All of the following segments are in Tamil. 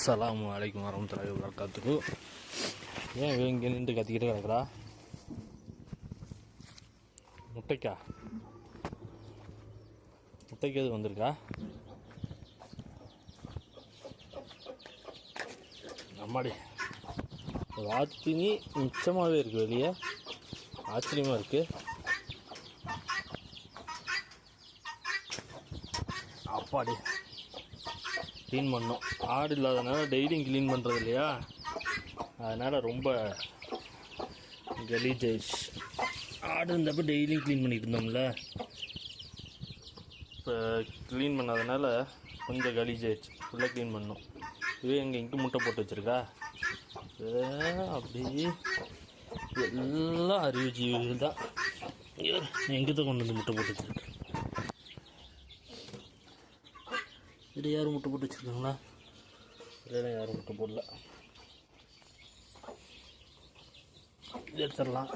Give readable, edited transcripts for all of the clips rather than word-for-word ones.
அஸ்ஸலாமு அலைக்கும் வரஹ்மத்துல்லாஹி வபரகாத்துஹு. ஏன் இங்கே நின்று கத்திக்கிட்டே கிடக்குறா? முட்டைக்கு எது வந்திருக்கா? அம்மாடி, வாத்தினி மிச்சமாகவே இருக்குது வெளியே. ஆச்சரியமாக இருக்குது. அப்பாடி, க்ளீன் பண்ணோம். ஆடு இல்லாதனால டெய்லியும் க்ளீன் பண்ணுறது இல்லையா, அதனால் ரொம்ப கலீஜ் ஆயிடுச்சு. ஆடு இருந்தப்போ டெய்லியும் க்ளீன் பண்ணிகிட்டு இருந்தோம்ல, இப்போ க்ளீன் பண்ணாதனால கொஞ்சம் கலீஜ் ஆயிடுச்சு. ஃபுல்லாக க்ளீன் பண்ணோம். இதுவே எங்கே முட்டை போட்டு வச்சுருக்கா, அப்படியே எல்லாம் அறிவு ஜீவிகள் தான். எங்கே கொண்டு வந்து முட்டை போட்டு வச்சுருக்கு. இது யாரும் முட்டை போட்டு வச்சுருக்காங்களா? இதெல்லாம் யாரும் முட்டை போடல. இது எடுத்துடலாம்.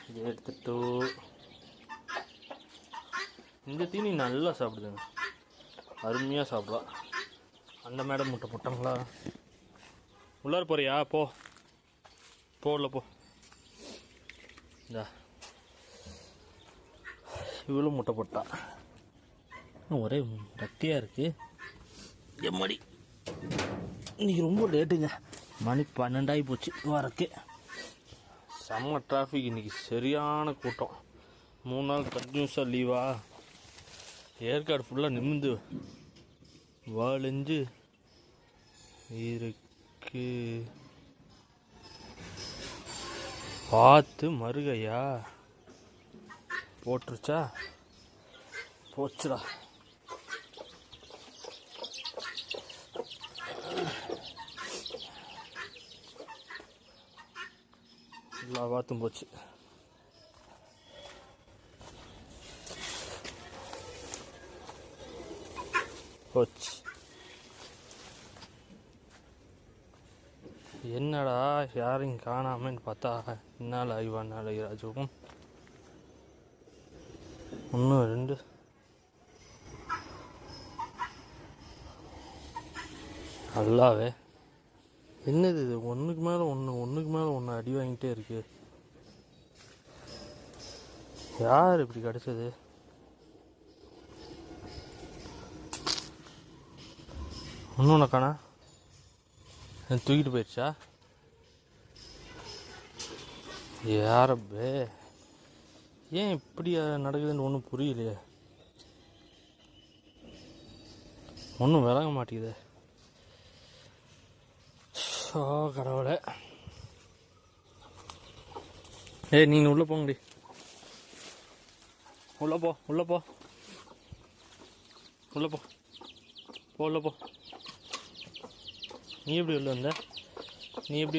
இது எடுத்துட்டு இந்த தீனி நல்லா சாப்பிடுதுங்க, அருமையாக சாப்பிடலாம். அந்த மேடம் முட்டை போட்டாங்களா? உள்ளார போறியா? போடல போ. இந்தா இவ்வளோ முட்டை போட்டா. ஒரே ரத்தியாக இருக்குது. எம்மாடி, இன்றைக்கி ரொம்ப லேட்டுங்க. மணி 12 ஆகி போச்சு வரக்கு. செம்ம டிராஃபிக் இன்றைக்கி, சரியான கூட்டம். 3 நாள் கண்டினியூஸாக லீவா. ஏற்காடு ஃபுல்லாக நிமிந்து வாழிஞ்சு இருக்கு. பார்த்து மருகையா போட்டுருச்சா? போச்சுடா. எல்லா வாத்தும் போச்சு. போச்சு. என்னடா யாரையும் காணாமன்னு பார்த்தா என்னால் ஆகிவான் ராஜுவும் 1 2 நல்லாவே. என்னது இது, ஒன்றுக்கு மேலே ஒன்று அடி வாங்கிட்டே இருக்கு. யார் இப்படி கிடச்சது? ஒன்று காணா, தூக்கிட்டு போயிடுச்சா? யாரப்பே, ஏன் இப்படி நடக்குதுன்னு ஒன்றும் புரியலையே. ஒன்றும் விளங்க மாட்டேங்குது. கடவுளே. நீங்கள் உள்ளே போங்கடி. உள்ளே போ. நீ எப்படி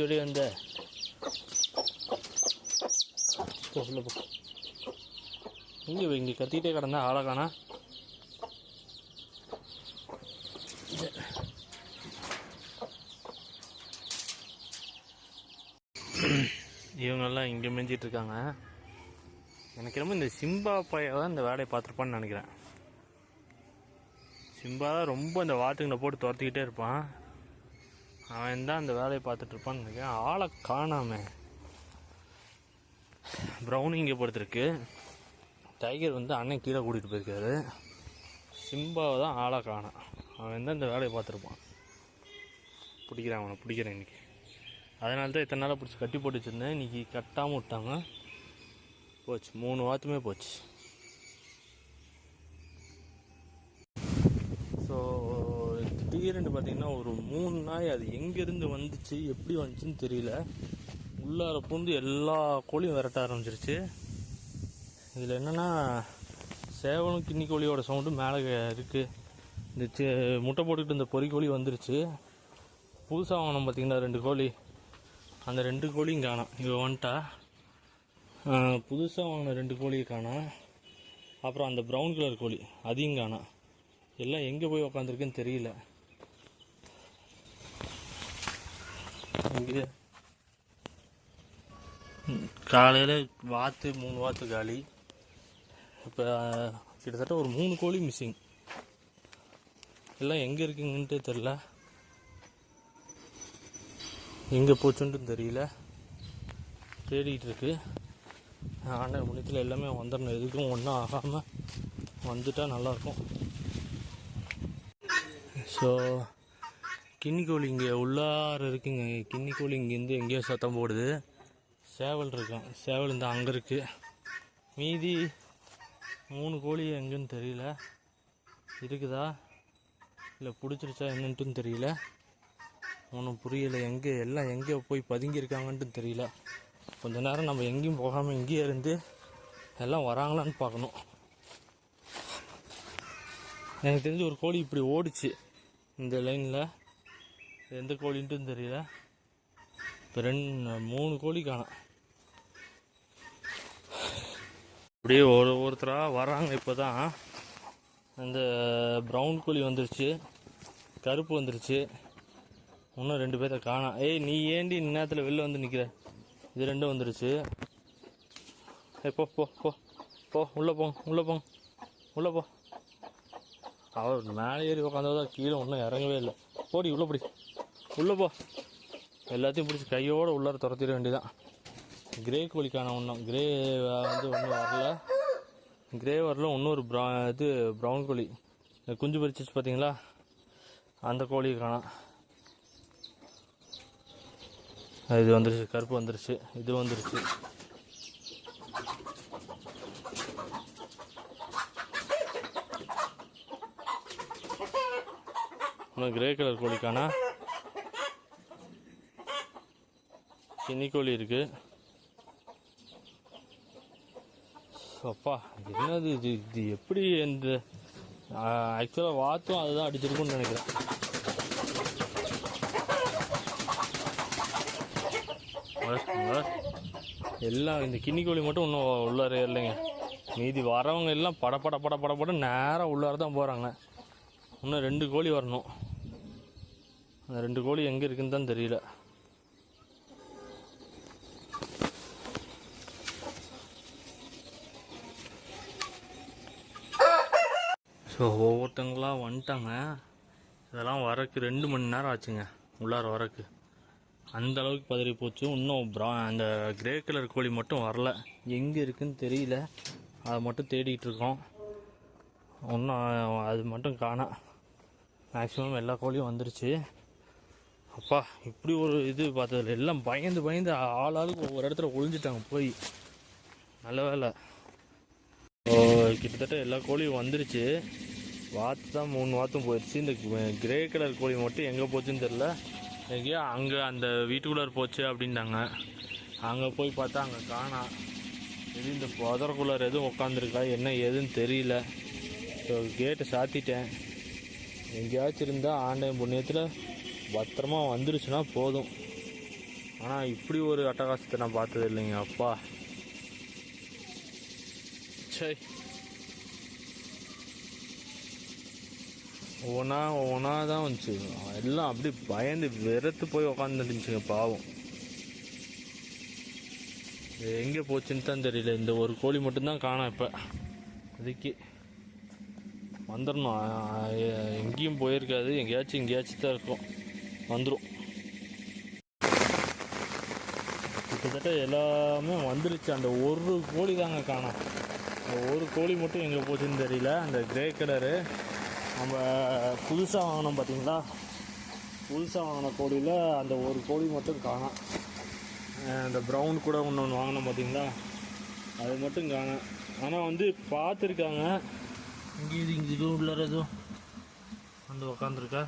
வெளியே வந்த? உள்ளே போ. இங்கே கத்திக்கிட்டே கிடந்தா ஆளை காணா. இவங்கெல்லாம் இங்கே மேய்ஞ்சிட்ருக்காங்க. எனக்கு என்னமோ இந்த சிம்பா பையன் தான் இந்த வேலையை பார்த்துருப்பான்னு நினைக்கிறேன். சிம்பா தான் ரொம்ப இந்த வாத்துங்களை போட்டு துரத்திக்கிட்டே இருப்பான். அவன் தான் அந்த வேலையை பார்த்துட்ருப்பான்னு நினைக்கிறேன். ஆளை காணாம. ப்ரௌன் இங்கே படுத்துருக்கு. டைகர் வந்து அண்ணன் கீழே கூட்டிகிட்டு போயிருக்காரு. சிம்பாவை தான் ஆளை காணாம். அவன் தான் இந்த வேலையை பார்த்துருப்பான். அவனை பிடிக்கிறேன் இன்றைக்கி. அதனால தான் இத்தனை நாளாக பிடிச்சி கட்டி போட்டு வச்சுருந்தேன். இன்றைக்கி கட்டாமல் விட்டாங்க. போச்சு, 3 வாத்துமே போச்சு. ஸோ திடீர்னு பார்த்திங்கன்னா ஒரு 3 நாய், அது எங்கேருந்து வந்துச்சு, எப்படி வந்துச்சுன்னு தெரியல, உள்ளார பூந்து எல்லா கோழியும் விரட்ட ஆரம்பிச்சிருச்சு. இதில் என்னென்னா, சேவலும் கிண்ணி கோழியோட சவுண்டு மேலே இருக்குது. இந்த முட்டை போட்டுக்கிட்டு இந்த பொறி கோழி வந்துருச்சு. புதுசாக வாங்கினோம் பார்த்திங்கன்னா 2 கோழி, அந்த 2 கோழியும் காணோம். இவ வந்துட்டா. புதுசாக வாங்கின 2 கோழியை காணோம். அப்புறம் அந்த ப்ரௌன் கலர் கோழி அதையும் காணோம். எல்லாம் எங்கே போய் உக்காந்துருக்குன்னு தெரியல. இங்கே காலையில் வாத்து 3 வாத்து காலி. இப்போ கிட்டத்தட்ட ஒரு 3 கோழி மிஸ்ஸிங். எல்லாம் எங்கே இருக்குங்கன்ட்டு தெரில. எங்கே போச்சுன்ட்டு தெரியல, தேடிகிட்டு இருக்கு. ஆனால் முன்னத்தில் எல்லாமே வந்துடணும், எதுக்கும் ஒன்றும் ஆகாமல் வந்துட்டால் நல்லாயிருக்கும். ஸோ கின்னிக்கோழி இங்கே உள்ளார இருக்குங்க. கின்னிக்கோழி இங்கேருந்து எங்கேயோ சத்தம் போடுது. சேவல் இருக்கான், சேவல் இந்த அங்கே இருக்குது. மீதி 3 கோழி எங்கேன்னு தெரியல, இருக்குதா இல்லை பிடிச்சிருச்சா என்னன்ட்டுன்னு தெரியல, ஒன்றும் புரியலை. எல்லாம் எங்கே போய் பதுங்கியிருக்காங்கன்ட்டு தெரியல. கொஞ்ச நேரம் நம்ம எங்கேயும் போகாமல் இங்கேயே இருந்து எல்லாம் வராங்களான்னு பார்க்கணும். எனக்கு தெரிஞ்சு ஒரு கோழி இப்படி ஓடிச்சு இந்த லைனில், எந்த கோழின்ட்டுன்னு தெரியல. இப்போ 3 கோழி காணோம். அப்படியே ஒருத்தராக வராங்க. இப்போ தான் அந்த ப்ரௌன் கோழி வந்துருச்சு, கருப்பு வந்துருச்சு, இன்னும் 2 பேரை காணோம். ஏய் நீ ஏண்டி இந்நேரத்தில் வெளில வந்து நிற்கிற? இது 2 வந்துருச்சு. போ போ போ போ உள்ளே போங்க, உள்ளே போங்க, உள்ளே போ. அவர் மேலே ஏறி உட்காந்ததா, கீழே ஒன்றும் இறங்கவே இல்லை. போடி உள்ளே பிடி, உள்ளே போ. எல்லாத்தையும் பிடிச்சி கையோடு உள்ளார துரத்திட வேண்டியதான். கிரே கோழிக்கான ஒன்றும் கிரே வந்து ஒன்றும் வரல, கிரே வரல. இன்னொரு ப்ரௌன் கோழி குஞ்சு பறிச்சிச்சு பார்த்தீங்களா, அந்த கோழி காணோம். இது வந்துருச்சு, கருப்பு வந்துருச்சு, இது வந்துருச்சு. இன்னும் கிரே கலர் கோழிக்கானா கின்னிக்கோழி இருக்கு. அப்பா என்னது இது? இது எப்படி? என்று ஆக்சுவலாக வாத்தும் அதுதான் அடிச்சிருக்குன்னு நினைக்கிறேன். எல்லாம் இந்த கின்னிக்கோழி மட்டும் இன்னும் உள்ளார இல்லைங்க. மீதி வரவங்க எல்லாம் பட நேராக உள்ளார தான் போகிறாங்க. இன்னும் 2 கோழி வரணும். அந்த 2 கோழி எங்கே இருக்குன்னு தான் தெரியல. ஸோ ஒவ்வொருத்தங்களாம் வந்துட்டாங்க. இதெல்லாம் வரக்கு 2 மணி நேரம் ஆச்சுங்க, உள்ளார வரக்கு. அந்த அளவுக்கு பதறி போச்சு. இன்னும் அந்த கிரே கலர் கோழி மட்டும் வரல, எங்கே இருக்குன்னு தெரியல. அதை மட்டும் தேடிகிட்டு இருக்கோம். இன்னும் அது மட்டும் காணோம். மேக்ஸிமம் எல்லா கோழியும் வந்துருச்சு. அப்பா இப்படி ஒரு இது பார்த்ததில்ல. எல்லாம் பயந்து ஆளாளுக்கு ஒவ்வொரு இடத்துல ஒழிஞ்சிட்டாங்க போய். நல்ல வேலை. கிட்டத்தட்ட எல்லா கோழியும் வந்துருச்சு. வாத்து தான் 3 வாத்தும் போயிடுச்சு. இந்த கிரே கலர் கோழி மட்டும் எங்கே போச்சுன்னு தெரில. எங்கேயோ அங்கே அந்த வீட்டுக்குள்ளார் போச்சு அப்படின்ட்டாங்க. அங்கே போய் பார்த்தா அங்கே காணோம். இது இந்த புதருக்குள்ளார் எதுவும் உட்காந்துருக்கா என்ன ஏதுன்னு தெரியல. ஸோ கேட்டை சாத்திட்டேன். எங்கேயாச்சும் இருந்தால் ஆண்டவன் புண்ணியத்தில் பத்திரமா வந்துருச்சுன்னா போதும். ஆனால் இப்படி ஒரு அட்டகாசத்தை நான் பார்த்தது இல்லைங்க. அப்பா சரி, ஒவ்வொன்றா தான் வந்துச்சு. எல்லாம் அப்படி பயந்து வெறுத்து போய் உக்காந்துருந்துச்சுங்க பாவம். எங்கே போச்சுன்னு தான் தெரியல. இந்த ஒரு கோழி மட்டும்தான் காணோம். இப்போ அதுக்கு வந்துடணும். எங்கேயும் போயிருக்காது, எங்கேயாச்சும் தான் இருக்கும், வந்துடும். கிட்டத்தட்ட எல்லாமே வந்துருச்சு. அந்த ஒரு கோழி தாங்க காணோம். அந்த ஒரு கோழி மட்டும் எங்கே போச்சுன்னு தெரியல. அந்த கிரே கலரு நம்ம புதுசாக வாங்கினோம் பார்த்தீங்களா, புதுசாக வாங்கின கோழியில் அந்த ஒரு கோழி மட்டும் காணோம். அந்த ப்ரௌன் கூட ஒன்று வாங்கினோம் பார்த்தீங்களா, அது மட்டும் காணோம். ஆனால் வந்து பார்த்துருக்காங்க. இங்கே இதுவும் உள்ளார எதுவும் வந்து உக்காந்துருக்கா,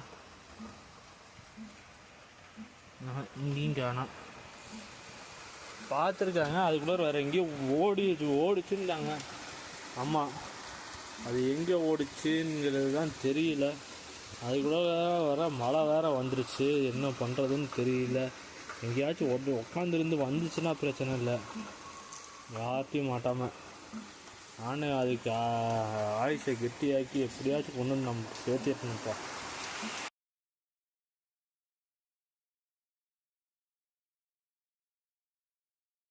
இங்கேயும் காணோம். பார்த்துருக்காங்க, அதுக்குள்ளே வேறு எங்கேயும் ஓடிச்சுருந்தாங்க. ஆமாம், அது எங்கே ஓடிச்சுங்கிறது தான் தெரியல. அதுக்குள்ளே வர மழை வேறு வந்துருச்சு, என்ன பண்ணுறதுன்னு தெரியல. எங்கேயாச்சும் உட்காந்துருந்து வந்துச்சுன்னா பிரச்சனை இல்லை, யார்த்தையும் மாட்டாமல். ஆனால் அதுக்கு ஆயுஷை கெட்டியாக்கி எப்படியாச்சும் கொண்டு வந்து நமக்கு சேர்த்துட்டணும்ப்பா.